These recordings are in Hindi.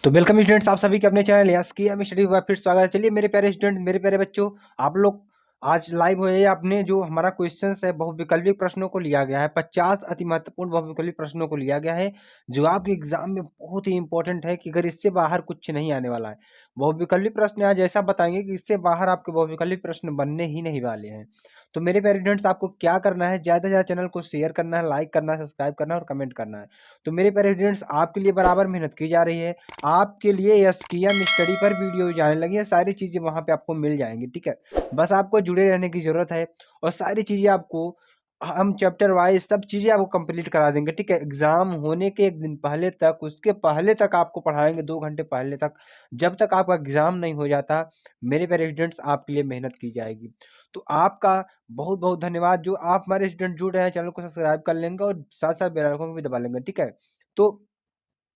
तो वेलकम स्टूडेंट्स, आप सभी के अपने चैनल यस की हम स्टडी फिर स्वागत है। चलिए मेरे प्यारे स्टूडेंट, मेरे प्यारे बच्चों, आप लोग आज लाइव हो जाइए। आपने जो हमारा क्वेश्चंस है बहुविकल्पी प्रश्नों को लिया गया है, 50 अति महत्वपूर्ण बहुविकल्पी प्रश्नों को लिया गया है जो आपके एग्जाम में बहुत ही इंपॉर्टेंट है कि अगर इससे बाहर कुछ नहीं आने वाला है। बहुविकल्पी प्रश्न आज ऐसा बताएंगे कि इससे बाहर आपके बहुविकल्पी प्रश्न बनने ही नहीं वाले हैं। तो मेरे प्यारे स्टूडेंट्स, आपको क्या करना है, ज्यादा से ज्यादा चैनल को शेयर करना है, लाइक करना है, सब्सक्राइब करना है और कमेंट करना है। तो मेरे प्यारे स्टूडेंट्स, आपके लिए बराबर मेहनत की जा रही है। आपके लिए एसकेएम स्टडी पर वीडियो जाने लगी है, सारी चीजें वहां पे आपको मिल जाएंगी। ठीक है, बस आपको जुड़े रहने की जरूरत है और सारी चीजें आपको हम चैप्टर वाइज सब चीजें आपको कंप्लीट करा देंगे। ठीक है, एग्जाम होने के एक दिन पहले तक, उसके पहले तक आपको पढ़ाएंगे, 2 घंटे पहले तक, जब तक आपका एग्जाम नहीं हो जाता। मेरे पेरे स्टूडेंट्स, आपके लिए मेहनत की जाएगी। तो आपका बहुत बहुत धन्यवाद जो आप हमारे स्टूडेंट जुड़ रहे हैं। चैनल को सब्सक्राइब कर लेंगे और साथ साथ बेल आइकन को भी दबा लेंगे। ठीक है, तो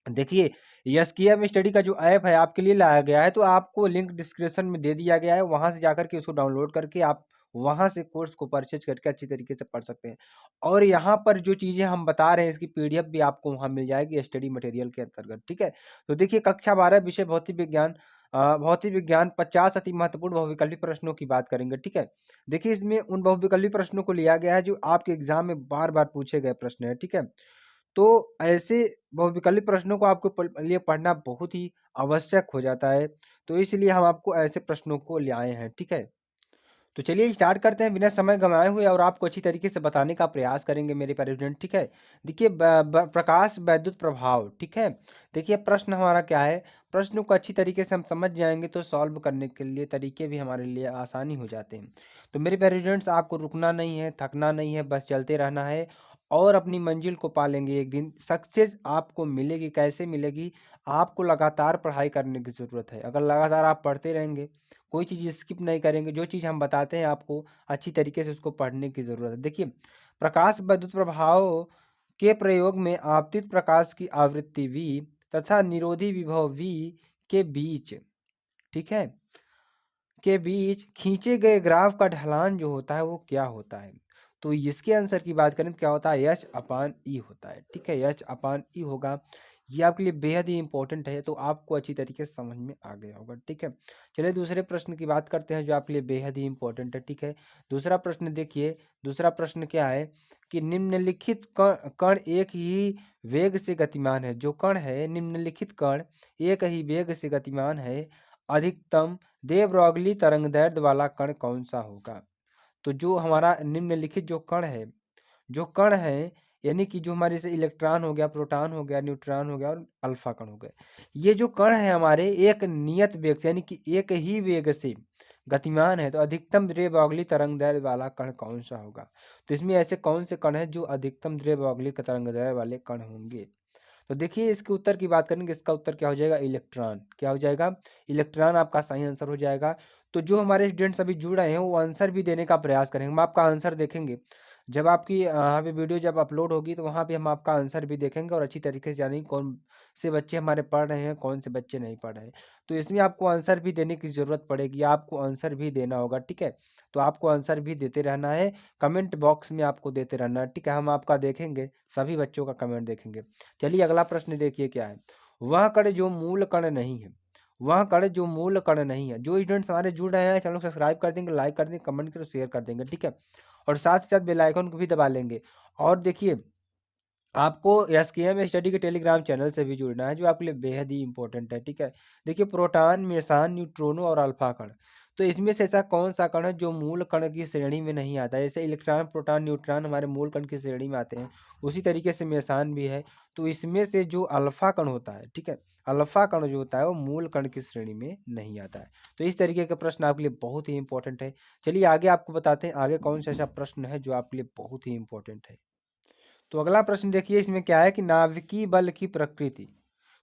देखिए, एसकेएम स्टडी का जो ऐप है आपके लिए लाया गया है, तो आपको लिंक डिस्क्रिप्शन में दे दिया गया है, वहां से जाकर के उसको डाउनलोड करके आप वहां से कोर्स को परचेज करके अच्छी तरीके से पढ़ सकते हैं। और यहाँ पर जो चीजें हम बता रहे हैं इसकी पीडीएफ भी आपको वहां मिल जाएगी स्टडी मटेरियल के अंतर्गत। ठीक है, तो देखिए कक्षा 12 विषय भौतिक विज्ञान, भौतिक विज्ञान 50 अति महत्वपूर्ण बहुविकल्पी प्रश्नों की बात करेंगे। ठीक है, देखिए इसमें उन बहुविकल्पी प्रश्नों को लिया गया है जो आपके एग्जाम में बार बार पूछे गए प्रश्न है। ठीक है, तो ऐसे बहुविकल्पी प्रश्नों को आपको लिए पढ़ना बहुत ही आवश्यक हो जाता है, तो इसलिए हम आपको ऐसे प्रश्नों को ले आए हैं। ठीक है, तो चलिए स्टार्ट करते हैं बिना समय गंवाए हुए और आपको अच्छी तरीके से बताने का प्रयास करेंगे मेरे प्यारे स्टूडेंट। ठीक है, देखिए प्रकाश वैद्युत प्रभाव। ठीक है, देखिए प्रश्न हमारा क्या है, प्रश्न को अच्छी तरीके से हम समझ जाएंगे तो सॉल्व करने के लिए तरीके भी हमारे लिए आसानी हो जाते हैं। तो मेरे प्यारे स्टूडेंट्स, आपको रुकना नहीं है, थकना नहीं है, बस चलते रहना है और अपनी मंजिल को पा लेंगे। एक दिन सक्सेस आपको मिलेगी। कैसे मिलेगी? आपको लगातार पढ़ाई करने की ज़रूरत है। अगर लगातार आप पढ़ते रहेंगे, कोई चीज़ स्किप नहीं करेंगे, जो चीज़ हम बताते हैं आपको अच्छी तरीके से उसको पढ़ने की ज़रूरत है। देखिए, प्रकाश विद्युत प्रभाव के प्रयोग में आपतित प्रकाश की आवृत्ति v तथा निरोधी विभव v के बीच, ठीक है, के बीच खींचे गए ग्राफ का ढलान जो होता है वो क्या होता है? तो इसके आंसर की बात करें तो क्या होता है? एच अपान ई होता है। ठीक है, एच अपान ई होगा। ये आपके लिए बेहद ही इंपॉर्टेंट है, तो आपको अच्छी तरीके से समझ में आ गया होगा। ठीक है, चलिए दूसरे प्रश्न की बात करते हैं जो आपके लिए बेहद ही इंपॉर्टेंट है। ठीक है, दूसरा प्रश्न देखिए, दूसरा प्रश्न क्या है कि निम्नलिखित कण एक ही वेग से गतिमान है। जो कण है, निम्नलिखित कण एक ही वेग से गतिमान है, अधिकतम दे ब्रॉगली तरंगदैर्ध्य वाला कण कौन सा होगा? तो जो हमारा निम्नलिखित जो कण है, जो कण है यानी कि जो हमारे से इलेक्ट्रॉन हो गया, प्रोटॉन हो गया, न्यूट्रॉन हो गया और अल्फा कण हो गए, ये जो कण है हमारे एक नियत वेग से यानी कि एक ही वेग से गतिमान है, तो अधिकतम दे ब्रॉगली तरंगदैर्ध्य वाला कण कौन सा होगा? तो इसमें ऐसे कौन से कण है जो अधिकतम दे ब्रॉगली तरंगदैर्ध्य वाले कण होंगे? तो देखिए इसके उत्तर की बात करेंगे, इसका उत्तर क्या हो जाएगा? इलेक्ट्रॉन। क्या हो जाएगा? इलेक्ट्रॉन आपका सही आंसर हो जाएगा। तो जो हमारे स्टूडेंट्स अभी जुड़ रहे हैं वो आंसर भी देने का प्रयास करेंगे। हम आपका आंसर देखेंगे जब आपकी यहाँ पे वीडियो जब अपलोड होगी, तो वहाँ पे हम आपका आंसर भी देखेंगे और अच्छी तरीके से जानेंगे कौन से बच्चे हमारे पढ़ रहे हैं, कौन से बच्चे नहीं पढ़ रहे हैं। तो इसमें आपको आंसर भी देने की ज़रूरत पड़ेगी, आपको आंसर भी देना होगा। ठीक है, तो आपको आंसर भी देते रहना है, कमेंट बॉक्स में आपको देते रहना है। ठीक है, हम आपका देखेंगे, सभी बच्चों का कमेंट देखेंगे। चलिए अगला प्रश्न देखिए क्या है। वह कण जो मूल कण नहीं है, वह कण जो मूल कण नहीं है। जो स्टूडेंट्स हमारे जुड़ रहे हैं चैनल को सब्सक्राइब कर देंगे, लाइक कर देंगे, कमेंट करें, शेयर कर देंगे। ठीक है, और साथ ही साथ बेल आइकन को भी दबा लेंगे। और देखिए, आपको एसकेएम स्टडी के टेलीग्राम चैनल से भी जुड़ना है जो आपके लिए बेहद ही इंपॉर्टेंट है। ठीक है, देखिए प्रोटॉन, मेसान, न्यूट्रॉनो और अल्फा कण, तो इसमें से ऐसा कौन सा कण है जो मूल कण की श्रेणी में नहीं आता है? जैसे इलेक्ट्रॉन, प्रोटॉन, न्यूट्रॉन हमारे मूल कण की श्रेणी में आते हैं, उसी तरीके से मेसान भी है। तो इसमें से जो अल्फा कण होता है, ठीक है, अल्फा कण जो होता है वो मूल कण की श्रेणी में नहीं आता है। तो इस तरीके का प्रश्न आपके लिए बहुत ही इंपॉर्टेंट है। चलिए आगे आपको बताते हैं आगे कौन सा ऐसा प्रश्न है जो आपके लिए बहुत ही इंपॉर्टेंट है। तो अगला प्रश्न देखिए, इसमें क्या है कि नाभिकीय बल की प्रकृति।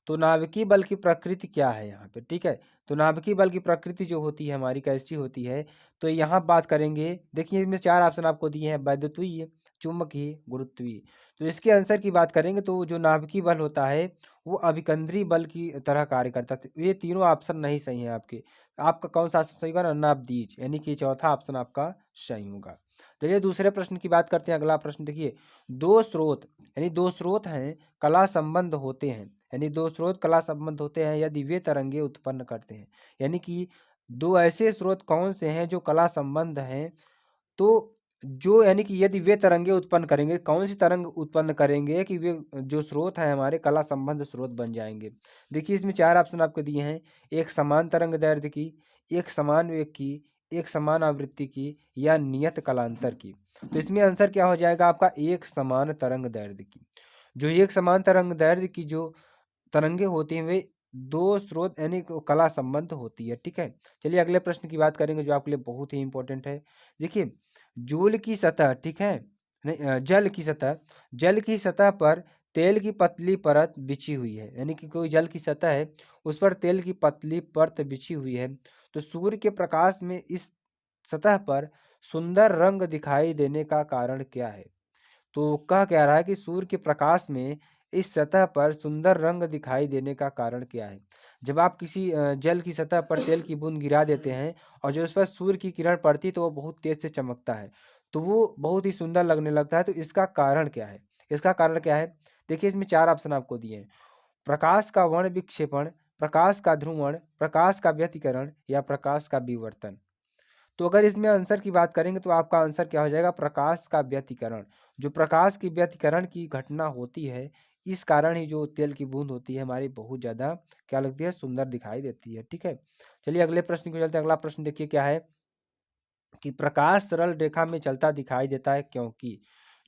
तो नाभिकीय बल की प्रकृति क्या है यहाँ पे? ठीक है, तो नाभिकीय बल की प्रकृति जो होती है हमारी कैसी होती है? तो यहाँ बात करेंगे, देखिए इसमें 4 ऑप्शन आपको दिए हैं, वैद्युतीय, चुंबकीय, गुरुत्वीय। तो इसके आंसर की बात करेंगे तो जो नाभिकीय बल होता है वो अभिकंद्री बल की तरह कार्य करता है। ये तीनों ऑप्शन नहीं सही है आपके, आपका कौन सा ऑप्शन सही होगा? नाभिदीज, यानी कि चौथा ऑप्शन आपका सही होगा। चलिए दूसरे प्रश्न की बात करते हैं। अगला प्रश्न देखिए, दो स्रोत यानी दो स्रोत हैं, कला संबंध होते हैं, यानी दो स्रोत कला संबंध होते हैं यदि वे तरंगे उत्पन्न करते हैं। यानी कि दो ऐसे स्रोत कौन से हैं जो कला संबंध हैं, तो जो यानी कि यदि वे तरंगे उत्पन्न करेंगे, कौन सी तरंग उत्पन्न करेंगे कि वे जो स्रोत है हमारे कला संबंध स्रोत बन जाएंगे। देखिए इसमें 4 ऑप्शन आपको दिए हैं, एक समान तरंग दैर्ध्य की, एक समान वेग की, एक समान आवृत्ति की या नियत कालांतर की। तो इसमें आंसर क्या हो जाएगा आपका, एक समान तरंग दैर्ध्य की। जो एक समान तरंग दैर्ध्य की जो तरंगे होती हैं वे दो स्रोत यानी कला संबंध होती है। ठीक है, चलिए अगले प्रश्न की बात करेंगे जो आपके लिए बहुत ही इंपॉर्टेंट है। देखिए जूल की सतह, ठीक है, नहीं जल की सतह पर तेल की पतली परत बिछी हुई है, यानी कि कोई जल की सतह है उस पर तेल की पतली परत बिछी हुई है, तो सूर्य के प्रकाश में इस सतह पर सुंदर रंग दिखाई देने का कारण क्या है। तो कह क्या रहा है कि सूर्य के प्रकाश में इस सतह पर सुंदर रंग दिखाई देने का कारण क्या है। जब आप किसी जल की सतह पर तेल की बूंद गिरा देते हैं और जो उस पर सूर्य की किरण पड़ती है तो वो बहुत तेज से चमकता है, तो वो बहुत ही सुंदर लगने लगता है। तो इसका कारण क्या है, इसका कारण क्या है। देखिए इसमें 4 ऑप्शन आपको दिए हैं, प्रकाश का वर्ण विक्षेपण, प्रकाश का ध्रुवण, प्रकाश का व्यतिकरण या प्रकाश का विवर्तन। तो अगर इसमें आंसर की बात करेंगे तो आपका आंसर क्या हो जाएगा, प्रकाश का व्यतिकरण। जो प्रकाश की व्यतिकरण की घटना होती है इस कारण ही जो तेल की बूंद होती है हमारी बहुत ज्यादा क्या लगती है, सुंदर दिखाई देती है। ठीक है, चलिए अगले प्रश्न को चलते हैं। अगला प्रश्न देखिए क्या है कि प्रकाश सरल रेखा में चलता दिखाई देता है क्योंकि।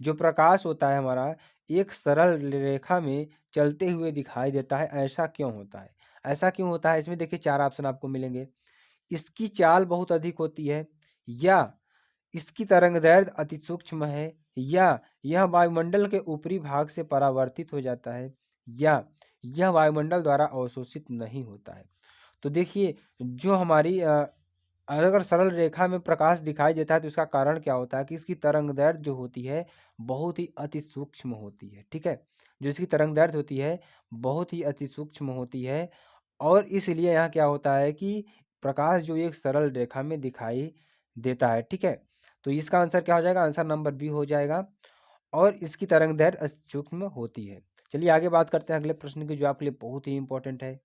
जो प्रकाश होता है हमारा एक सरल रेखा में चलते हुए दिखाई देता है, ऐसा क्यों होता है। ऐसा क्यों होता है, इसमें देखिए 4 ऑप्शन आपको मिलेंगे, इसकी चाल बहुत अधिक होती है, या इसकी तरंगदैर्ध्य अति सूक्ष्म है, या यह वायुमंडल के ऊपरी भाग से परावर्तित हो जाता है, या यह वायुमंडल द्वारा अवशोषित नहीं होता है। तो देखिए जो हमारी अगर सरल रेखा में प्रकाश दिखाई देता है तो इसका कारण क्या होता है कि इसकी तरंगदैर्ध्य जो होती है बहुत ही अति सूक्ष्म होती है। ठीक है, जो इसकी तरंगदैर्ध्य होती है बहुत ही अति सूक्ष्म होती है, और इसलिए यहाँ क्या होता है कि प्रकाश जो एक सरल रेखा में दिखाई देता है। ठीक है, तो इसका आंसर क्या हो जाएगा, आंसर नंबर बी हो जाएगा, और इसकी तरंगदैर्ध्य अति सूक्ष्म होती है। चलिए आगे बात करते हैं अगले प्रश्न की जो आपके लिए बहुत ही इंपॉर्टेंट है।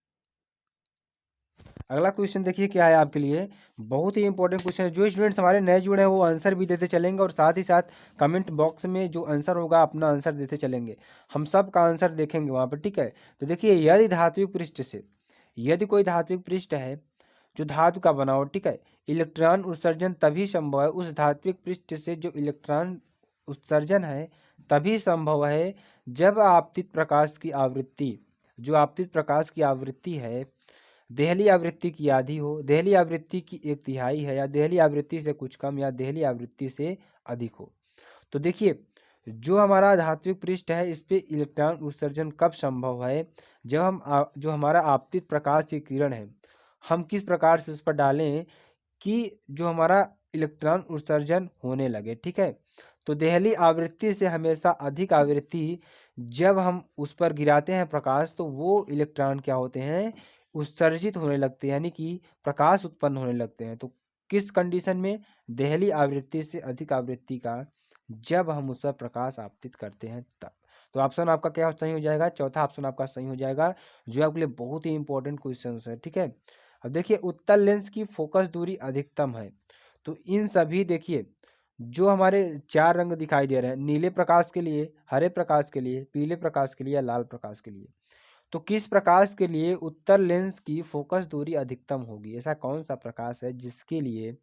अगला क्वेश्चन देखिए क्या है आपके लिए, बहुत ही इंपॉर्टेंट क्वेश्चन है। जो स्टूडेंट्स हमारे नए जुड़े हैं वो आंसर भी देते चलेंगे और साथ ही साथ कमेंट बॉक्स में जो आंसर होगा अपना आंसर देते चलेंगे, हम सब का आंसर देखेंगे वहाँ पर। ठीक है, तो देखिए यदि धात्विक पृष्ठ से, यदि कोई धात्विक पृष्ठ है जो धातु का बना हो, ठीक है, इलेक्ट्रॉन उत्सर्जन तभी संभव है उस धात्विक पृष्ठ से जो इलेक्ट्रॉन उत्सर्जन है तभी संभव है जब आपतित प्रकाश की आवृत्ति, जो आपतित प्रकाश की आवृत्ति है देहली आवृत्ति की आधी हो, देहली आवृत्ति की एक तिहाई है, या देहली आवृत्ति से कुछ कम, या देहली आवृत्ति से अधिक हो। तो देखिए जो हमारा धात्विक पृष्ठ है इस पे इलेक्ट्रॉन उत्सर्जन कब संभव है, जब हम जो हमारा आपतित प्रकाश की किरण है हम किस प्रकार से उस पर डालें कि जो हमारा इलेक्ट्रॉन उत्सर्जन होने लगे। ठीक है, तो देहली आवृत्ति से हमेशा अधिक आवृत्ति जब हम उस पर गिराते हैं प्रकाश तो वो इलेक्ट्रॉन क्या होते हैं, उत्सर्जित होने लगते हैं, यानी कि प्रकाश उत्पन्न होने लगते हैं। तो किस कंडीशन में, देहली आवृत्ति से अधिक आवृत्ति का जब हम उस पर प्रकाश आपतित करते हैं तब। तो ऑप्शन आपका क्या सही हो जाएगा, चौथा ऑप्शन आपका सही हो जाएगा, जो आपके लिए बहुत ही इंपॉर्टेंट क्वेश्चन है। ठीक है, अब देखिए उत्तल लेंस की फोकस दूरी अधिकतम है, तो इन सभी देखिए जो हमारे 4 रंग दिखाई दे रहे हैं, नीले प्रकाश के लिए, हरे प्रकाश के लिए, पीले प्रकाश के लिए या लाल प्रकाश के लिए, तो किस प्रकाश के लिए उत्तल लेंस की फोकस दूरी अधिकतम होगी। ऐसा कौन सा प्रकाश है जिसके लिए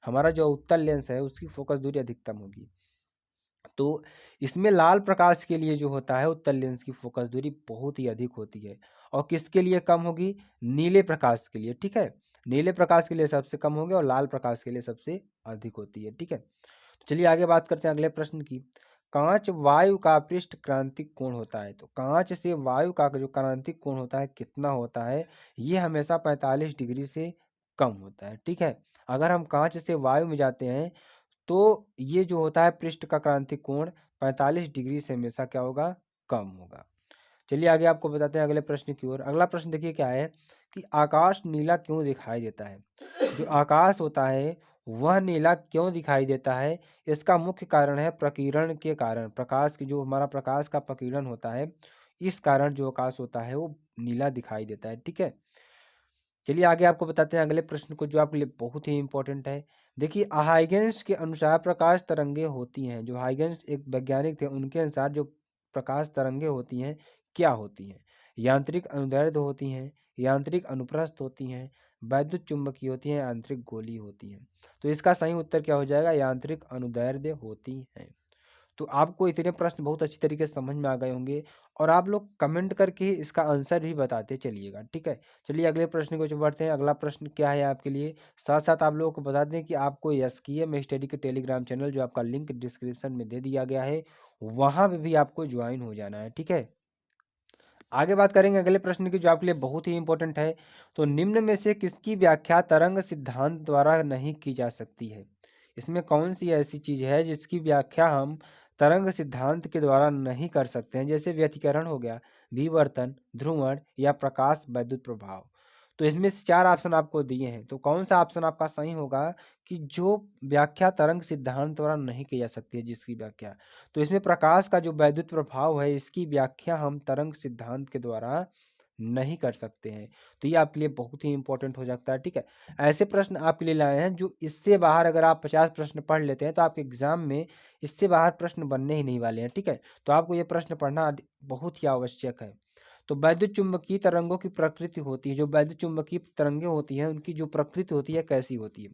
हमारा जो उत्तल लेंस है उसकी फोकस दूरी अधिकतम होगी। तो इसमें लाल प्रकाश के लिए जो होता है उत्तल लेंस की फोकस दूरी बहुत ही अधिक होती है, और किसके लिए कम होगी, नीले प्रकाश के लिए। ठीक है, नीले प्रकाश के लिए सबसे कम होगी और लाल प्रकाश के लिए सबसे अधिक होती है। ठीक है, तो चलिए आगे बात करते हैं अगले प्रश्न की। कांच वायु का पृष्ठ क्रांतिक कोण होता है, तो कांच से वायु का जो क्रांतिक कोण होता है कितना होता है, ये हमेशा 45 डिग्री से कम होता है। ठीक है, अगर हम कांच से वायु में जाते हैं तो ये जो होता है पृष्ठ का क्रांतिक कोण 45 डिग्री से हमेशा क्या होगा, कम होगा। चलिए आगे आपको बताते हैं अगले प्रश्न की ओर। अगला प्रश्न देखिए क्या है कि आकाश नीला क्यों दिखाई देता है। जो आकाश होता है वह नीला क्यों दिखाई देता है, इसका मुख्य कारण है प्रकीर्ण के कारण। प्रकाश की जो हमारा प्रकाश का प्रकीर्णन होता है इस कारण जो आकाश होता है वो नीला दिखाई देता है। ठीक है, चलिए आगे आपको बताते हैं अगले प्रश्न को, जो आपके लिए बहुत ही इंपॉर्टेंट है। देखिए, हाइगेंस के अनुसार प्रकाश तरंगे होती हैं। जो हाइगेंस एक वैज्ञानिक थे, उनके अनुसार जो प्रकाश तरंगे होती हैं क्या होती हैं? यांत्रिक अनुदैर्ध्य होती हैं, यांत्रिक अनुप्रस्थ होती हैं, वैद्युत चुंबकीय होती हैं, यांत्रिक गोलीय होती हैं। तो इसका सही उत्तर क्या हो जाएगा? यांत्रिक अनुदैर्ध्य होती हैं। तो आपको इतने प्रश्न बहुत अच्छी तरीके से समझ में आ गए होंगे, और आप लोग कमेंट करके इसका आंसर भी बताते चलिएगा। ठीक है, चलिए अगले प्रश्न को जो बढ़ते हैं। अगला प्रश्न क्या है आपके लिए, साथ साथ आप लोगों को बता दें कि आपको एसकेएम स्टडी के टेलीग्राम चैनल, जो आपका लिंक डिस्क्रिप्शन में दे दिया गया है, वहां पे भी आपको ज्वाइन हो जाना है। ठीक है, आगे बात करेंगे अगले प्रश्न की, जो आपके लिए बहुत ही इंपॉर्टेंट है। तो निम्न में से किसकी व्याख्या तरंग सिद्धांत द्वारा नहीं की जा सकती है? इसमें कौन सी ऐसी चीज है जिसकी व्याख्या हम तरंग सिद्धांत के द्वारा नहीं कर सकते हैं? जैसे व्यतिकरण हो गया, विवर्तन, ध्रुवण या प्रकाश वैद्युत प्रभाव। तो इसमें से चार ऑप्शन आपको दिए हैं, तो कौन सा ऑप्शन आपका सही होगा कि जो व्याख्या तरंग सिद्धांत द्वारा नहीं की जा सकती है, जिसकी व्याख्या? तो इसमें प्रकाश का जो वैद्युत प्रभाव है, इसकी व्याख्या हम तरंग सिद्धांत के द्वारा नहीं कर सकते हैं। तो ये आपके लिए बहुत ही इंपॉर्टेंट हो जाता है। ठीक है, ऐसे प्रश्न आपके लिए लाए हैं जो इससे बाहर, अगर आप 50 प्रश्न पढ़ लेते हैं तो आपके एग्जाम में इससे बाहर प्रश्न बनने ही नहीं वाले हैं। ठीक है, तो आपको ये प्रश्न पढ़ना बहुत ही आवश्यक है। तो वैद्युत चुंबकीय तरंगों की प्रकृति होती है, जो वैद्युत चुंबकीय तरंगें होती हैं उनकी जो प्रकृति होती है कैसी होती है?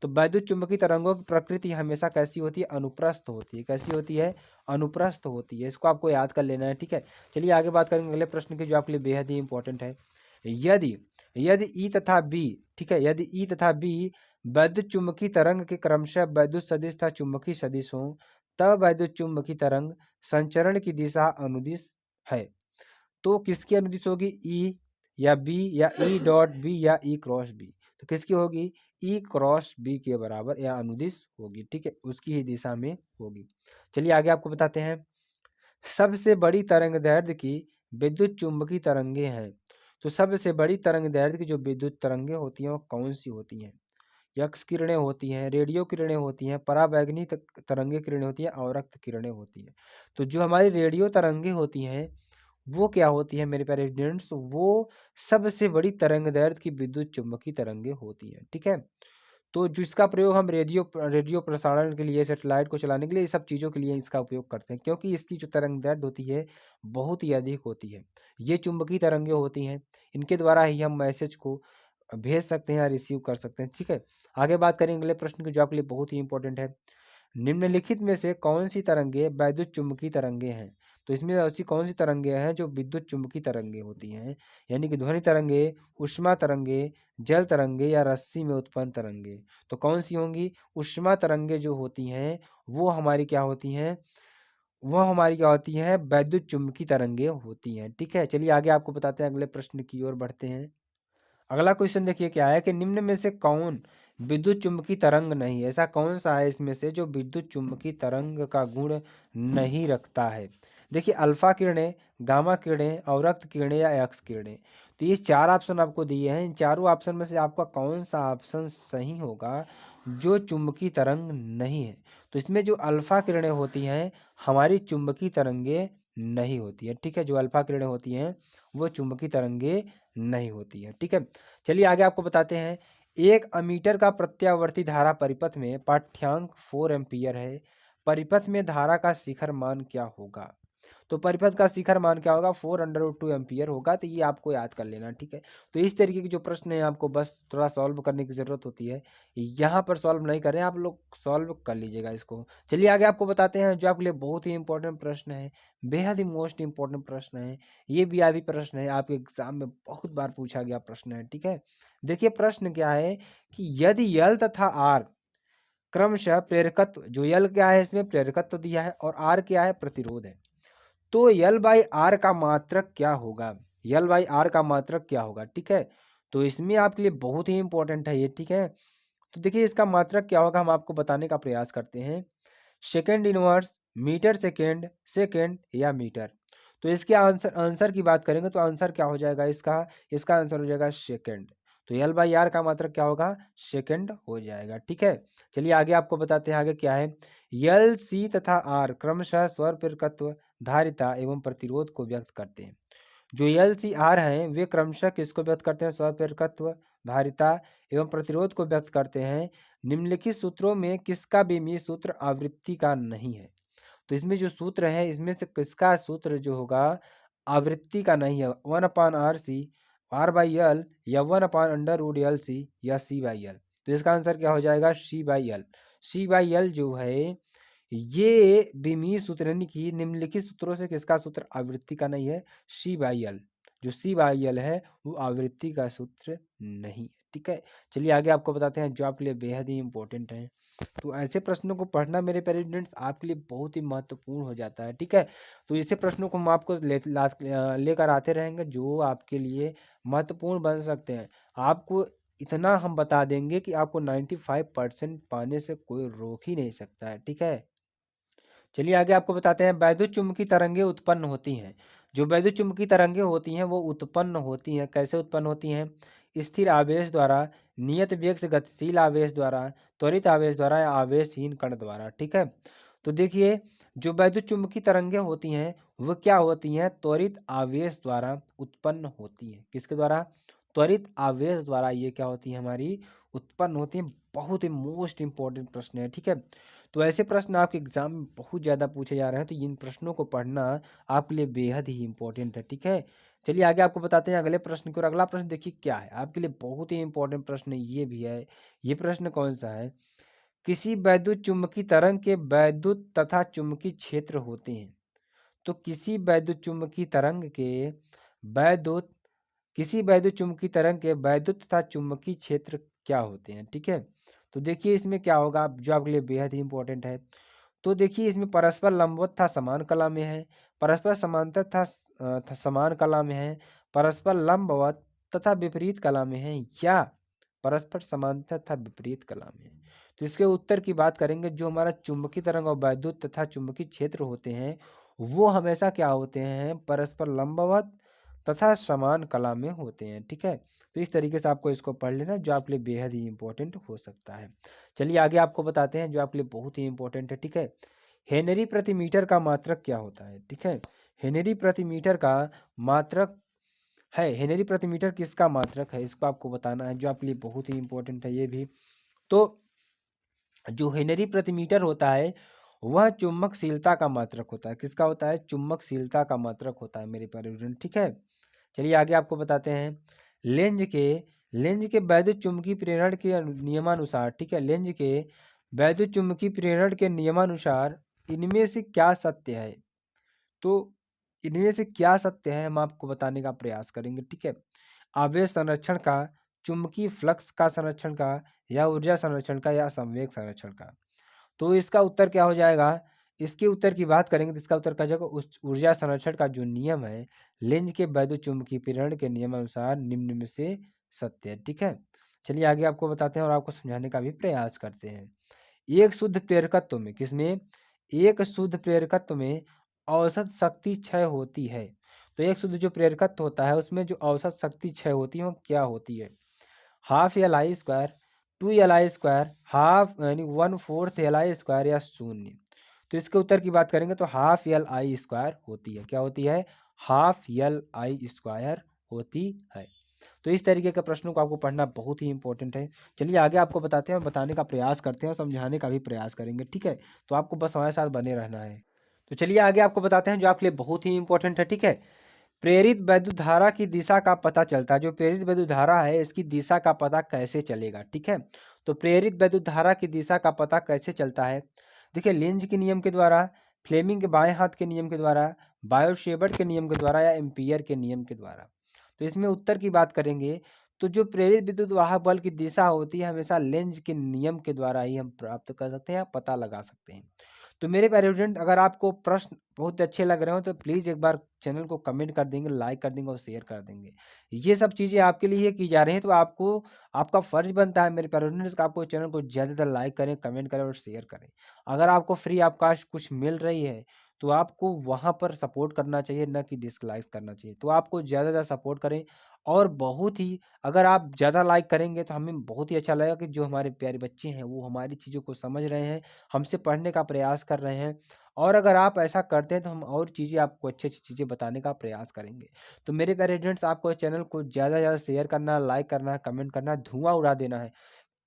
तो वैद्युत चुंबकीय तरंगों की प्रकृति हमेशा कैसी होती है? अनुप्रस्थ होती है। कैसी होती है? अनुप्रस्थ होती है। इसको आपको याद कर लेना है। ठीक है, चलिए आगे बात करेंगे अगले प्रश्न की, जो आपके लिए बेहद ही इंपॉर्टेंट है। यदि यदि ई तथा बी, ठीक है, यदि ई तथा बी वैद्युत चुंबकीय तरंग के क्रमशः वैद्युत सदिश तथा चुंबकीय सदिश हों, तब वैद्युत चुंबकीय तरंग संचरण की दिशा अनुदिश है। तो किसकी अनुदिश होगी? ई या बी, या ई डॉट बी, या ई क्रॉस बी? तो किसकी होगी? ई क्रॉस बी के बराबर या अनुदिश होगी। ठीक है, उसकी ही दिशा में होगी। चलिए आगे आपको बताते हैं। सबसे बड़ी तरंग दैर्ध्य की विद्युत चुंबकीय तरंगे हैं। तो सबसे बड़ी तरंग दैर्ध्य की जो विद्युत तरंगे होती हैं वो कौन सी होती हैं? यक्स किरणें होती हैं, रेडियो किरणें होती हैं, पराबैंगनी तरंगे किरणें होती हैं, अवरक्त किरणें होती हैं। तो जो हमारी रेडियो तरंगे होती हैं वो क्या होती है मेरे प्यारे स्टूडेंट्स? वो सबसे बड़ी तरंग दैर्ध्य की विद्युत चुंबकीय तरंगे होती हैं। ठीक है, तो जिसका प्रयोग हम रेडियो प्रसारण के लिए, सैटेलाइट को चलाने के लिए, सब चीज़ों के लिए इसका उपयोग करते हैं, क्योंकि इसकी जो तरंग दैर्ध्य होती है बहुत ही अधिक होती है। ये चुंबकीय तरंगे होती हैं, इनके द्वारा ही हम मैसेज को भेज सकते हैं या रिसीव कर सकते हैं। ठीक है, आगे बात करेंगे अगले प्रश्न की, जो आपके लिए बहुत ही इंपॉर्टेंट है। निम्नलिखित में से कौन सी तरंगे वैद्युत चुंबकीय तरंगे हैं? तो इसमें ऐसी कौन सी तरंगे हैं जो विद्युत चुंबकीय तरंगे होती हैं? यानी कि ध्वनि तरंगे, ऊष्मा तरंगे, जल तरंगे या रस्सी में उत्पन्न तरंगे? तो कौन सी होंगी? ऊष्मा तरंगे जो होती हैं वो हमारी क्या होती हैं? वो हमारी क्या होती हैं? वैद्युत चुंबकीय तरंगे होती हैं। ठीक है, चलिए आगे आपको बताते हैं, अगले प्रश्न की ओर बढ़ते हैं। अगला क्वेश्चन देखिए क्या है कि निम्न में से कौन विद्युत चुंबकीय तरंग नहीं है? ऐसा कौन सा है इसमें से जो विद्युत चुंबकीय तरंग का गुण नहीं रखता है? देखिए, अल्फा किरणें, गामा किरणें, अवरक्त किरणें या एक्स किरणें। तो ये चार ऑप्शन आपको दिए हैं, इन चारों ऑप्शन में से आपका कौन सा ऑप्शन सही होगा जो चुंबकीय तरंग नहीं है? तो इसमें जो अल्फा किरणें होती हैं हमारी चुंबकीय तरंगे नहीं होती है। ठीक है, जो अल्फा किरणें होती हैं वो चुंबकीय तरंगे नहीं होती है। ठीक है, चलिए आगे आपको बताते हैं। एक अमीटर का प्रत्यावर्ती धारा परिपथ में पाठ्यांक 4 एम्पियर है। परिपथ में धारा का शिखर मान क्या होगा? तो परिपथ का शिखर मान क्या होगा? 4√2 एम्पियर होगा। तो ये आपको याद कर लेना। ठीक है, तो इस तरीके के जो प्रश्न है आपको बस थोड़ा सॉल्व करने की जरूरत होती है, यहाँ पर सॉल्व नहीं करें, आप लोग सॉल्व कर लीजिएगा इसको। चलिए आगे आपको बताते हैं, जो आपके लिए बहुत ही इंपॉर्टेंट प्रश्न है, बेहद ही मोस्ट इंपॉर्टेंट प्रश्न है। ये भी आदि प्रश्न है, आपके एग्जाम में बहुत बार पूछा गया प्रश्न है। ठीक है, देखिए प्रश्न क्या है कि यदि यल तथा आर क्रमशः प्रेरकत्व, जो यल क्या है इसमें प्रेरकत्व दिया है, और आर क्या है? प्रतिरोध है। तो यल बाई आर का मात्रक क्या होगा? यल बाई आर का मात्रक क्या होगा? ठीक है, तो इसमें आपके लिए बहुत ही इंपॉर्टेंट है ये। ठीक है, तो देखिए इसका मात्रक क्या होगा, हम आपको बताने का प्रयास करते हैं। Second inverse, metre second, second या मीटर। तो इसके आंसर की बात करेंगे तो आंसर क्या हो जाएगा इसका? इसका आंसर हो जाएगा सेकेंड। तो एल बाई आर का मात्रक क्या होगा? सेकेंड हो जाएगा। ठीक है, चलिए आगे आपको बताते हैं आगे क्या है। यल सी तथा आर क्रमशः स्वर प्रेरकत्व धारिता एवं प्रतिरोध को व्यक्त करते हैं। जो एल सी आर हैं वे क्रमशः किसको व्यक्त करते हैं? स्वप्रेरकत्व, धारिता एवं प्रतिरोध को व्यक्त करते हैं। निम्नलिखित सूत्रों में किसका भी सूत्र आवृत्ति का नहीं है? तो इसमें जो सूत्र है इसमें से किसका सूत्र जो होगा आवृत्ति का नहीं है? 1/RC, R/L या 1/√LC या C/L। तो इसका आंसर क्या हो जाएगा? C/L। C/L जो है ये बेमीज सूत्र यानी कि निम्नलिखित सूत्रों से किसका सूत्र आवृत्ति का नहीं है? C/L। जो C/L है वो आवृत्ति का सूत्र नहीं है। ठीक है, चलिए आगे आपको बताते हैं जो आपके लिए बेहद ही इंपॉर्टेंट है। तो ऐसे प्रश्नों को पढ़ना मेरे प्यारे स्टूडेंट्स आपके लिए बहुत ही महत्वपूर्ण हो जाता है। ठीक है, तो ऐसे प्रश्नों को हम आपको लेकर आते रहेंगे जो आपके लिए महत्वपूर्ण बन सकते हैं। आपको इतना हम बता देंगे कि आपको 95% पाने से कोई रोक ही नहीं सकता है। ठीक है, चलिए आगे आपको बताते हैं वैद्युत चुम्बकीय तरंगे उत्पन्न होती हैं। जो वैद्युत चुम्बकीय तरंगे होती हैं वो उत्पन्न होती हैं, कैसे उत्पन्न होती हैं? स्थिर आवेश द्वारा, नियत वेग से गतिशील आवेश द्वारा, त्वरित आवेश द्वारा या आवेशहीन कण द्वारा। ठीक है, तो देखिए जो वैद्युत चुम्बकीय तरंगे होती हैं वो क्या होती हैं? त्वरित आवेश द्वारा उत्पन्न होती हैं। किसके द्वारा? त्वरित आवेश द्वारा ये क्या होती है? हमारी उत्पन्न होती हैं। बहुत ही मोस्ट इंपॉर्टेंट प्रश्न है। ठीक है, तो ऐसे प्रश्न आपके एग्जाम में बहुत ज़्यादा पूछे जा रहे हैं, तो इन प्रश्नों को पढ़ना आपके लिए बेहद ही इंपॉर्टेंट है। ठीक है, चलिए आगे आपको बताते हैं अगले प्रश्न की। और अगला प्रश्न देखिए क्या है, आपके लिए बहुत ही इंपॉर्टेंट प्रश्न ये भी है। ये प्रश्न कौन सा है? किसी वैद्युत चुम्बकीय तरंग के वैद्युत तथा चुम्बकीय क्षेत्र होते हैं। तो वैद्युत किसी वैद्युत चुम्बकीय तरंग के वैद्युत तथा चुम्बकीय क्षेत्र क्या होते हैं? ठीक है, तो देखिए इसमें क्या होगा जो आपके लिए बेहद ही इंपॉर्टेंट है। तो देखिए इसमें परस्पर लंबवत था समान कला में है, परस्पर समांतर था समान कला में है, परस्पर लंबवत तथा विपरीत कला में है, या परस्पर समांतर तथा विपरीत कला में है। तो इसके उत्तर की बात करेंगे जो हमारा चुंबकीय तरंग और वैद्युत तथा चुंबकीय क्षेत्र होते हैं वो हमेशा क्या होते हैं? परस्पर लंबवत तथा समान कला में होते हैं। ठीक है, तो इस तरीके से आपको इसको पढ़ लेना जो आपके लिए बेहद ही इंपॉर्टेंट हो सकता है। चलिए आगे आपको बताते हैं जो आपके लिए बहुत ही इंपॉर्टेंट है। ठीक है, हेनरी प्रति मीटर का मात्रक क्या होता है? ठीक है, हेनरी प्रति मीटर का मात्रक है, हेनरी प्रति मीटर किसका मात्रक है इसको आपको बताना है जो आपके लिए बहुत ही इंपॉर्टेंट है ये भी। तो जो हेनरी प्रति मीटर होता है वह चुंबकशीलता का मात्रक होता है। किसका होता है? चुंबकशीलता का मात्रक होता है मेरे प्यारे स्टूडेंट। ठीक है, चलिए आगे आपको बताते हैं लेंज के वैद्युत चुम्बकीय प्रेरण के नियमानुसार। ठीक है, लेंज के वैद्युत चुम्बकीय प्रेरण के नियमानुसार इनमें से क्या सत्य है? तो इनमें से क्या सत्य है हम आपको बताने का प्रयास करेंगे। ठीक है, आवेश संरक्षण का, चुंबकीय फ्लक्स का संरक्षण का, या ऊर्जा संरक्षण का, या संवेग संरक्षण का। तो इसका उत्तर क्या हो जाएगा? इसके उत्तर की बात करेंगे तो इसका उत्तर क्या जाएगा? उस ऊर्जा संरक्षण का जो नियम है लेंज के वैद्युत चुम्बकीय प्रेरण के नियम अनुसार निम्न में से सत्य है। ठीक है, चलिए आगे आपको बताते हैं और आपको समझाने का भी प्रयास करते हैं। एक शुद्ध प्रेरकत्व में, किसमें? एक शुद्ध प्रेरकत्व में औसत शक्ति क्षय होती है। तो एक शुद्ध जो प्रेरकत्व होता है उसमें जो औसत शक्ति क्षय होती है वो क्या होती है? Half L I square, 2 Li², half यानी 1/4 Li² या शून्य। तो इसके उत्तर की बात करेंगे तो हाफ Li² होती है। क्या होती है? हाफ Li² होती है। तो इस तरीके के प्रश्नों को आपको पढ़ना बहुत ही इंपॉर्टेंट है। चलिए आगे आपको बताते हैं, बताने का प्रयास करते हैं और समझाने का भी प्रयास करेंगे। ठीक है, तो आपको बस हमारे साथ बने रहना है। तो चलिए आगे आपको बताते हैं जो आपके लिए बहुत ही इंपॉर्टेंट है। ठीक है, प्रेरित वैद्युत धारा की दिशा का पता चलता है। जो प्रेरित वैद्युत धारा है इसकी दिशा का पता कैसे चलेगा? ठीक है, तो प्रेरित वैद्युत धारा की दिशा का पता कैसे चलता है? देखिए लेंज के नियम के द्वारा, फ्लेमिंग के बाएं हाथ के नियम के द्वारा, बायो-सेवर्ट के नियम के द्वारा, या एम्पियर के नियम के द्वारा। तो इसमें उत्तर की बात करेंगे तो जो प्रेरित विद्युत वाहक बल की दिशा होती है हमेशा लेंज के नियम के द्वारा ही हम प्राप्त कर सकते हैं, पता लगा सकते हैं। तो मेरे प्यारे स्टूडेंट अगर आपको प्रश्न बहुत अच्छे लग रहे हो तो प्लीज़ एक बार चैनल को कमेंट कर देंगे, लाइक कर देंगे और शेयर कर देंगे। ये सब चीज़ें आपके लिए की जा रही हैं तो आपको आपका फ़र्ज़ बनता है मेरे प्यारे स्टूडेंट्स कि आपको चैनल को ज़्यादातर लाइक करें, कमेंट करें और शेयर करें। अगर आपको फ्री ऑफ कॉस्ट कुछ मिल रही है तो आपको वहाँ पर सपोर्ट करना चाहिए, ना कि डिसलाइक करना चाहिए। तो आपको ज़्यादा से ज़्यादा सपोर्ट करें, और बहुत ही अगर आप ज़्यादा लाइक करेंगे तो हमें बहुत ही अच्छा लगेगा कि जो हमारे प्यारे बच्चे हैं वो हमारी चीज़ों को समझ रहे हैं, हमसे पढ़ने का प्रयास कर रहे हैं। और अगर आप ऐसा करते हैं तो हम और चीज़ें आपको अच्छी-अच्छी चीज़ें बताने का प्रयास करेंगे। तो मेरे प्यारे स्टूडेंट्स, आपको इस चैनल को ज़्यादा से ज़्यादा शेयर करना, लाइक करना, कमेंट करना, धुआँ उड़ा देना है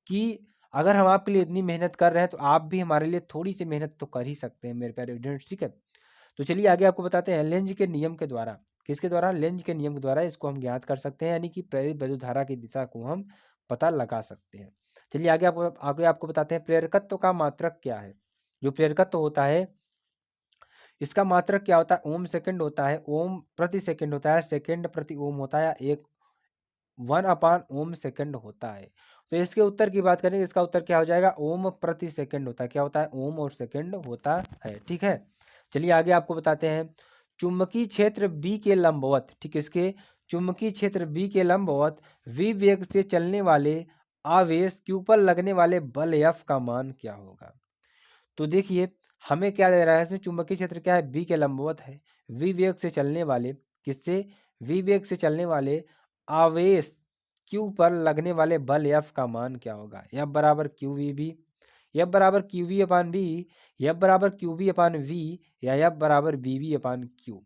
कि अगर हम आपके लिए इतनी मेहनत कर रहे हैं तो आप भी हमारे लिए थोड़ी-सी मेहनत तो कर ही सकते हैं मेरे प्यारे स्टूडेंट्स, ठीक है? तो चलिए आगे आपको बताते हैं लेंज के नियम के द्वारा, किसके द्वारा? लेंज के नियम के द्वारा इसको हम ज्ञात कर सकते हैं, यानी कि प्रेरित वैद्युत धारा की दिशा को हम पता लगा सकते हैं। चलिए आगे आपको बताते हैं प्रेरकत्व का मात्रक क्या है। जो प्रेरकत्व होता है इसका मात्रक क्या होता है? ओम सेकंड होता है, ओम प्रति सेकंड होता है, सेकंड प्रति ओम होता है, एक 1/ओम सेकंड होता है। तो इसके उत्तर की बात करें, इसका उत्तर क्या हो जाएगा? ओम प्रति सेकंड होता है। क्या होता है? ओम और सेकंड होता है, ठीक है। चलिए आगे आपको बताते हैं चुंबकीय क्षेत्र बी के लंबवत, ठीक है, इसके चुंबकीय क्षेत्र बी के लंबवत v वेग से चलने वाले आवेश q पर लगने वाले बल F का मान क्या होगा? तो देखिए हमें क्या दे रहा है इसमें, चुंबकीय क्षेत्र क्या है? बी के लंबवत है, v वेग से चलने वाले, किससे? v वेग से चलने वाले आवेश q पर लगने वाले बल F का मान क्या होगा? F बराबर क्यू वी बी, F बराबर Q V upon B, F बराबर क्यू बी अपान वी, या F बराबर बी वी अपान क्यू।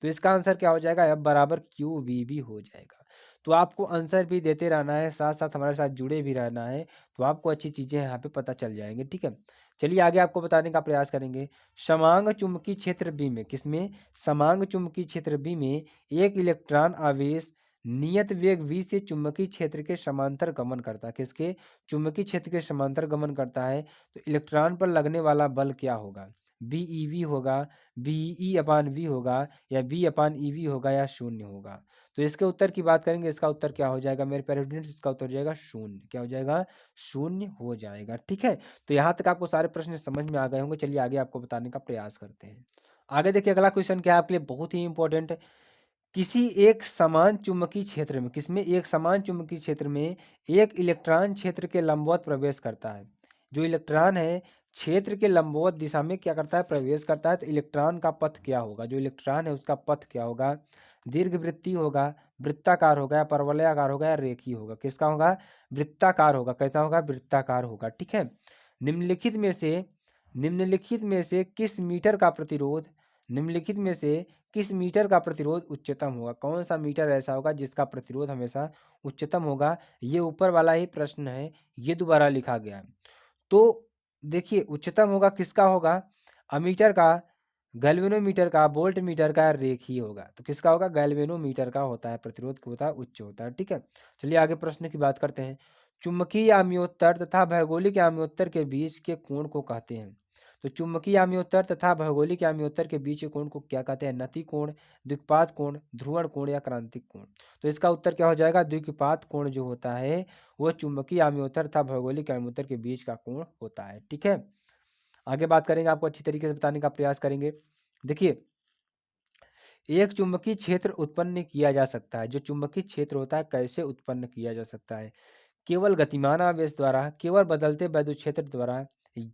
तो इसका आंसर क्या हो जाएगा? F बराबर क्यू वी बी हो जाएगा। तो आपको आंसर भी देते रहना है, साथ साथ हमारे साथ जुड़े भी रहना है, तो आपको अच्छी चीजें यहाँ पे पता चल जाएंगी, ठीक है। चलिए आगे आपको बताने का प्रयास करेंगे समांग चुंबकीय क्षेत्र बी में, किसमें? समांग चुंबकीय क्षेत्र बी में एक इलेक्ट्रॉन आवेश नियत वेग v से चुंबकीय क्षेत्र के समांतर गमन करता है, किसके? चुंबकीय क्षेत्र के समांतर गमन करता है। तो इलेक्ट्रॉन पर लगने वाला बल क्या होगा? BeV होगा, BE अपान वी होगा, या B अपान EV होगा, या शून्य होगा। तो इसके उत्तर की बात करेंगे, इसका उत्तर क्या हो जाएगा मेरे प्यारे स्टूडेंट्स? इसका उत्तर हो जाएगा शून्य। क्या हो जाएगा? शून्य हो जाएगा, ठीक है। तो यहाँ तक आपको सारे प्रश्न समझ में आ गए होंगे। चलिए आगे आपको बताने का प्रयास करते हैं। आगे देखिए अगला क्वेश्चन क्या है आपके लिए, बहुत ही इंपॉर्टेंट है। किसी एक समान चुंबकीय क्षेत्र में, किसमें? एक समान चुंबकीय क्षेत्र में एक इलेक्ट्रॉन क्षेत्र के लंबवत प्रवेश करता है। जो इलेक्ट्रॉन है क्षेत्र के लंबवत दिशा में क्या करता है? प्रवेश करता है। तो इलेक्ट्रॉन का पथ क्या होगा? जो इलेक्ट्रॉन है उसका पथ क्या होगा? दीर्घवृत्तीय होगा, वृत्ताकार होगा, या परवलयाकार होगा, या रेखीय होगा? किसका होगा? वृत्ताकार होगा। कैसा होगा? वृत्ताकार होगा, ठीक है। निम्नलिखित में से निम्नलिखित में से किस मीटर का प्रतिरोध निम्नलिखित में से किस मीटर का प्रतिरोध उच्चतम होगा? कौन सा मीटर ऐसा होगा जिसका प्रतिरोध हमेशा उच्चतम होगा? ये ऊपर वाला ही प्रश्न है, ये दोबारा लिखा गया है। तो देखिए उच्चतम होगा, किसका होगा? अमीटर का, गैल्वेनोमीटर का, वोल्ट मीटर का, रेखीय होगा। तो किसका होगा? गैल्वेनोमीटर का होता है, प्रतिरोध क्या होता है? उच्च होता है, ठीक है। चलिए आगे प्रश्न की बात करते हैं। चुंबकीय आम्योत्तर तथा भौगोलिक आम्योत्तर के बीच के कोण को कहते हैं। तो चुंबकीय आम्योत्तर तथा भौगोलिक आम्योत्तर के बीच के कोण को क्या कहते हैं? नति कोण, द्विपात कोण, ध्रुवण कोण, या क्रांतिक कोण। तो इसका उत्तर क्या हो जाएगा? द्विपात कोण जो होता है वो चुंबकीय आम्योत्तर तथा भौगोलिक आम्योत्तर के बीच का कोण होता है, ठीक है। आगे बात करेंगे, आपको अच्छी तरीके से बताने का प्रयास करेंगे। देखिए एक चुंबकीय क्षेत्र उत्पन्न किया जा सकता है। जो चुंबकीय क्षेत्र होता है कैसे उत्पन्न किया जा सकता है? केवल गतिमान आवेश द्वारा, केवल बदलते वैद्युत क्षेत्र द्वारा,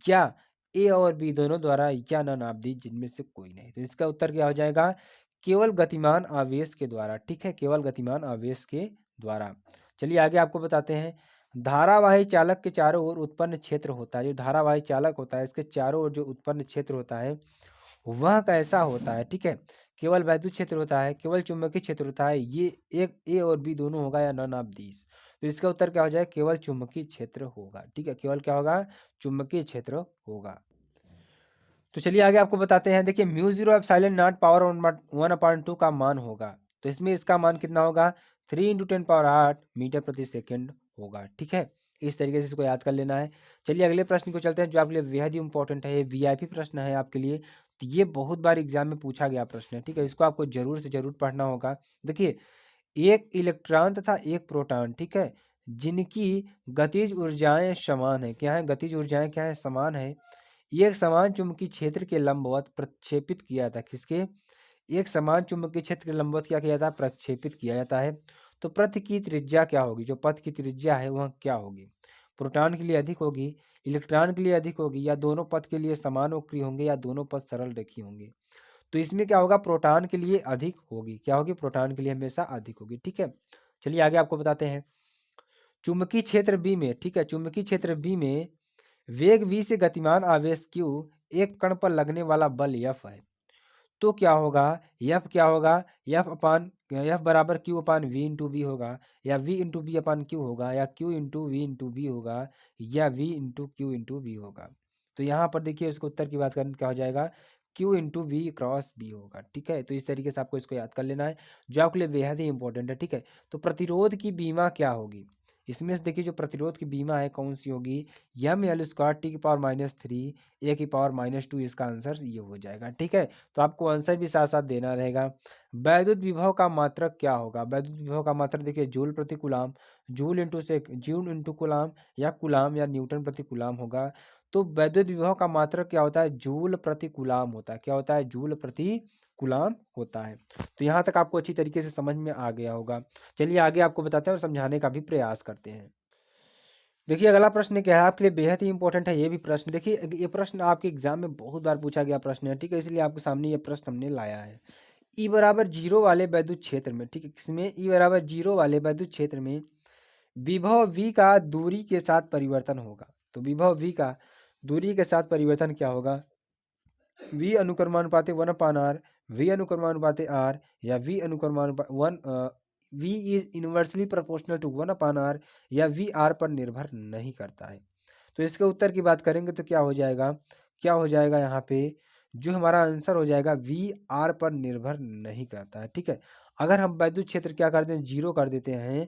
या ए और बी दोनों द्वारा, या न नापदी जिनमें से कोई नहीं। तो इसका उत्तर क्या हो जाएगा? केवल गतिमान आवेश के द्वारा, ठीक है, केवल गतिमान आवेश के द्वारा। चलिए आगे आपको बताते हैं धारावाही चालक के चारों ओर उत्पन्न क्षेत्र होता है। जो धारावाही चालक होता है इसके चारों ओर जो उत्पन्न क्षेत्र होता है वह कैसा होता है, ठीक है। केवल वैद्युत क्षेत्र होता है, केवल चुंबकीय क्षेत्र होता है, ये एक ए और बी दोनों होगा, या नन ऑफ दीज। तो इसका उत्तर क्या हो जाएगा? केवल चुंबकीय क्षेत्र होगा, ठीक है, केवल क्या होगा? चुंबकीय क्षेत्र होगा। तो चलिए आगे आपको बताते हैं। देखिए mu zero epsilon not power 1/2 का मान होगा। तो इसमें इसका मान कितना होगा? 3 × 10⁸ मीटर प्रति सेकंड होगा, ठीक है। इस तरीके से इसको याद कर लेना है। चलिए अगले प्रश्न को चलते हैं जो आपके लिए बेहद ही इंपॉर्टेंट है, ये वीआईपी प्रश्न है आपके लिए। तो ये बहुत बार एग्जाम में पूछा गया प्रश्न है, ठीक है, इसको आपको जरूर से जरूर पढ़ना होगा। देखिए एक इलेक्ट्रॉन तथा एक प्रोटॉन, ठीक है, जिनकी गतिज ऊर्जाएं समान है। क्या है? गतिज ऊर्जाएं क्या है? समान है। एक समान चुंबकीय क्षेत्र के लंबवत प्रक्षेपित किया जाता है। किसके? एक समान चुंबकीय क्षेत्र के लंबवत क्या किया जाता है? प्रक्षेपित किया जाता है। तो पथ की त्रिज्या क्या होगी? जो पथ की त्रिज्या है वह क्या होगी? प्रोटॉन के लिए अधिक होगी, इलेक्ट्रॉन के लिए अधिक होगी, या दोनों पथ के लिए समान वक्री होंगे, या दोनों पथ सरल रेखीय होंगे। तो इसमें क्या होगा, प्रोटॉन के लिए अधिक होगी। क्या होगी, प्रोटॉन के लिए हमेशा अधिक होगी। ठीक है, चलिए आगे आपको बताते हैं। चुंबकीय क्षेत्र बी में, ठीक है, चुंबकीय क्षेत्र बी में वेग v से गतिमान आवेश q एक कण पर लगने वाला बल F है। तो क्या होगा, F क्या होगा, F बराबर Q upon V into B होगा, या V into B upon Q होगा, या Q into V into B होगा, या V into Q into B होगा। तो यहाँ पर देखिए इसको उत्तर की बात करें क्या हो जाएगा, Q into V cross B होगा। ठीक है, तो इस तरीके से आपको इसको याद कर लेना है, जो आपके लिए बेहद ही इंपॉर्टेंट है। ठीक है, तो प्रतिरोध की बीमा क्या होगी, इसमें से देखिए जो प्रतिरोध की बीमा है कौन सी होगी, यम एल स्क्वायर टी की पावर -3 ए की पावर -2, इसका आंसर ये हो जाएगा। ठीक है, तो आपको आंसर भी साथ साथ देना रहेगा। वैद्युत विभव का मात्रक क्या होगा, वैद्युत विभव का मात्रक देखिए जूल प्रति कूलाम, जूल इंटू कूलाम, या कूलाम या न्यूटन प्रति कूलाम होगा। तो वैद्युत विभव का मात्रक क्या होता है, जूल प्रति कूलाम होता है। क्या होता है, जूल प्रति कूलाम होता है। तो यहाँ तक आपको अच्छी तरीके से समझ में आ गया होगा। चलिए आगे आपको बताते हैं और समझाने का भी प्रयास करते हैं। देखिए अगला प्रश्न क्या है, आपके लिए बेहद ही इंपॉर्टेंट है ये भी प्रश्न। देखिए ये प्रश्न आपके एग्जाम में बहुत बार पूछा गया प्रश्न है। ठीक है, इसलिए आपके सामने ये प्रश्न हमने लाया है। ई बराबर 0 वाले वैद्युत क्षेत्र में, ठीक है, किसमें, ई बराबर 0 वाले वैद्युत क्षेत्र में विभव v का दूरी के साथ परिवर्तन होगा। तो विभव v का दूरी के साथ परिवर्तन क्या होगा, v अनुक्रमानुपाती 1/r, v अनुक्रमानुपाती r, या v अनुक्रमानुपाती 1 v is inversely proportional to 1/r, या v r पर निर्भर नहीं करता है। तो इसके उत्तर की बात करेंगे तो क्या हो जाएगा, क्या हो जाएगा यहाँ पे, जो हमारा आंसर हो जाएगा v r पर निर्भर नहीं करता है। ठीक है, अगर हम वैद्युत क्षेत्र क्या करते हैं, 0 कर देते हैं,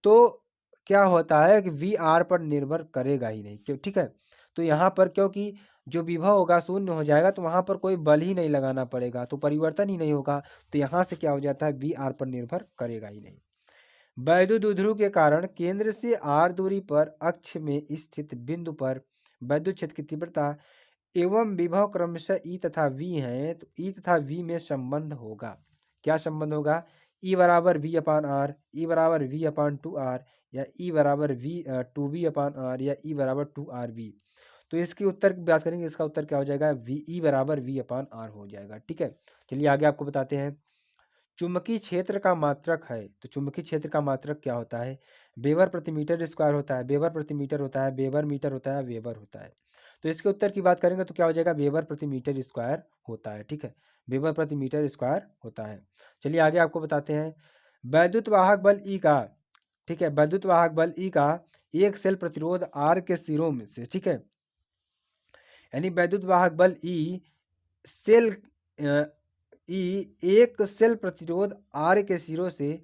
तो क्या होता है कि वी आर पर निर्भर करेगा ही नहीं, क्यों, ठीक है। तो यहाँ पर क्योंकि जो विभव होगा शून्य हो जाएगा, तो वहां पर कोई बल ही नहीं लगाना पड़ेगा, तो परिवर्तन ही नहीं होगा। तो यहाँ से क्या हो जाता है, वी आर पर निर्भर करेगा ही नहीं। वैद्युत द्विध्रुव के कारण केंद्र से आर दूरी पर अक्ष में स्थित बिंदु पर वैद्युत क्षेत्र की तीव्रता एवं विभव क्रमशः ई तथा वी है। तो ई तथा वी में संबंध होगा। क्या संबंध होगा, ई बराबर वी अपान आर, ई बराबर वी अपान 2r, या ई बराबर वी 2v अपान आर, या ई बराबर 2rv। तो इसके उत्तर की बात करेंगे, इसका उत्तर क्या हो जाएगा, वी ई बराबर वी अपान आर हो जाएगा। ठीक है, चलिए आगे आपको बताते हैं। चुंबकीय क्षेत्र का मात्रक है, तो चुंबकीय क्षेत्र का मात्रक क्या होता है, वेबर प्रति मीटर स्क्वायर होता है, वेबर प्रति मीटर होता है, वेबर मीटर होता है, वेबर होता है। तो इसके उत्तर की बात करेंगे तो क्या हो जाएगा, वेबर प्रति मीटर स्क्वायर होता है। ठीक है, वेबर प्रति मीटर स्क्वायर होता है। चलिए आगे आपको बताते हैं। वैद्युत वाहक बल ई का, ठीक है, वैद्युत वाहक बल ई का एक सेल प्रतिरोध आर के सिरों में से, ठीक है, यानी वैद्युत वाहक बल ई सेल एक सेल प्रतिरोध आर के सिरों से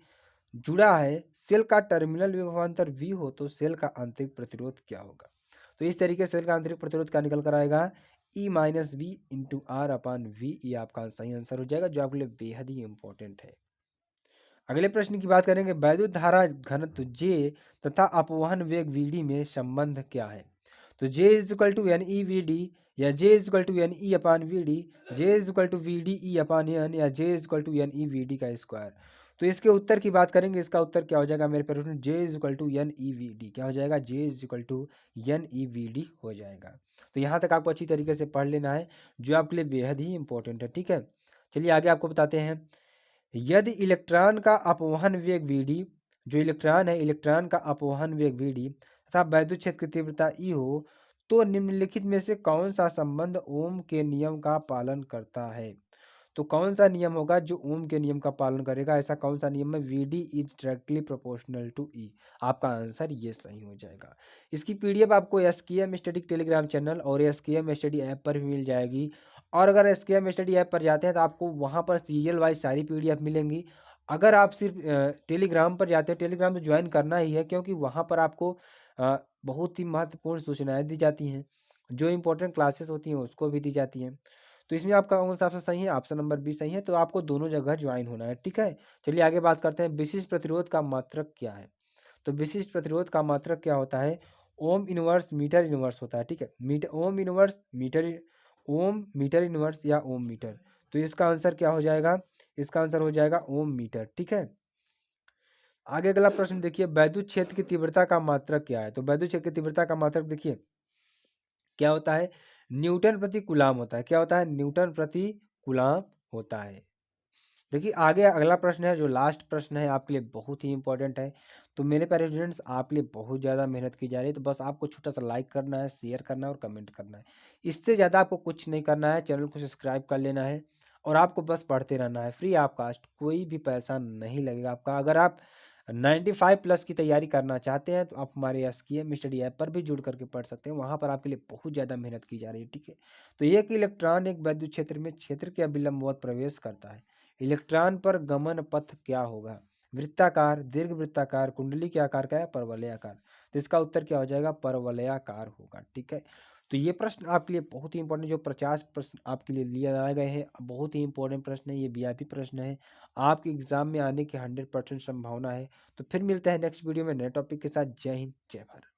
जुड़ा है। सेल का टर्मिनल विभवांतर V हो तो सेल का आंतरिक प्रतिरोध क्या होगा। तो इस तरीके से सेल का आंतरिक प्रतिरोध क्या निकल कर आएगा, E minus V into R upon V. ये आपका सही आंसर हो जाएगा, जो आपके लिए बेहद ही इंपॉर्टेंट है। अगले प्रश्न की बात करेंगे, वैद्युत धारा घनत्व J तथा अपवहन वेग Vd में संबंध क्या है। तो J is equal to N E V D, या J is equal to N E upon V D, J is equal to V D E upon N, या J is equal to N E V D का स्क्वायर। तो इसके उत्तर की बात करेंगे, इसका उत्तर क्या हो जाएगा मेरे प्रश्न, J is equal to N E V D. क्या हो जाएगा, J is equal to N E V D हो जाएगा। तो यहाँ तक आपको अच्छी तरीके से पढ़ लेना है, जो आपके लिए बेहद ही इंपॉर्टेंट है। ठीक है, चलिए आगे आपको बताते हैं। यदि इलेक्ट्रॉन का अपवहन वेग Vd, जो इलेक्ट्रॉन है, इलेक्ट्रॉन का अपवहन वेग Vd तथा वैद्युत क्षेत्र की तीव्रता E हो, तो निम्नलिखित में से कौन सा संबंध ओम के नियम का पालन करता है। तो कौन सा नियम होगा जो ओम के नियम का पालन करेगा, ऐसा कौन सा नियम है, Vd is directly proportional to E। आपका आंसर ये सही हो जाएगा। इसकी पीडीएफ आपको SKM स्टडी टेलीग्राम चैनल और SKM स्टडी ऐप पर भी मिल जाएगी। और अगर SKM स्टडी ऐप पर जाते हैं तो आपको वहाँ पर सीरियल वाइज सारी पीडीएफ मिलेंगी। अगर आप सिर्फ टेलीग्राम पर जाते हैं, टेलीग्राम तो ज्वाइन करना ही है, क्योंकि वहाँ पर आपको बहुत ही महत्वपूर्ण सूचनाएं दी जाती हैं, जो इंपॉर्टेंट क्लासेस होती हैं उसको भी दी जाती हैं। तो इसमें आपका कौन सा ऑप्शन सही है, ऑप्शन नंबर बी सही है। तो आपको दोनों जगह ज्वाइन होना है। ठीक है, चलिए आगे बात करते हैं, विशिष्ट प्रतिरोध का मात्रक क्या है। तो विशिष्ट प्रतिरोध का मात्रक क्या होता है, ओम इनवर्स मीटर इनवर्स होता है। ठीक है, ओम इनवर्स मीटर, ओम मीटर इनवर्स, या ओम मीटर। तो इसका आंसर क्या हो जाएगा, इसका आंसर हो जाएगा ओम मीटर। ठीक है, आगे अगला प्रश्न देखिए, वैद्युत क्षेत्र की तीव्रता का मात्रक क्या है? तो वैद्युत क्षेत्र की तीव्रता का मात्रक देखिए क्या होता है, न्यूटन प्रति कूलाम होता है। क्या होता है? न्यूटन प्रति कूलाम होता है। देखिए आगे अगला प्रश्न है, जो लास्ट प्रश्न है आपके लिए बहुत ही इंपॉर्टेंट है। तो मेरे प्यारे स्टूडेंट्स, आपके लिए बहुत ज़्यादा मेहनत की जा रही है, तो बस आपको छोटा सा लाइक करना है, शेयर करना है और कमेंट करना है। इससे ज़्यादा आपको कुछ नहीं करना है, चैनल को सब्सक्राइब कर लेना है और आपको बस पढ़ते रहना है, फ्री ऑफ कास्ट, कोई भी पैसा नहीं लगेगा आपका। अगर आप 95 प्लस की तैयारी करना चाहते हैं तो आप हमारे एसकेएम स्टडी ऐप पर भी जुड़ करके पढ़ सकते हैं, वहाँ पर आपके लिए बहुत ज़्यादा मेहनत की जा रही है, ठीक है। तो एक इलेक्ट्रॉन एक वैद्युत क्षेत्र में क्षेत्र के अविलंबवत प्रवेश करता है, इलेक्ट्रॉन पर गमन पथ क्या होगा? वृत्ताकार, दीर्घ वृत्ताकार, कुंडली के आकार का है, परवलयाकार। तो इसका उत्तर क्या हो जाएगा? परवलयाकार होगा, ठीक है। तो ये प्रश्न आपके लिए बहुत ही इंपॉर्टेंट, जो 50 प्रश्न आपके लिए लिए आए गए हैं, बहुत ही इंपॉर्टेंट प्रश्न है, ये वीआईपी प्रश्न है, आपके एग्जाम में आने की 100% संभावना है। तो फिर मिलते हैं नेक्स्ट वीडियो में नए टॉपिक के साथ। जय हिंद, जय भारत।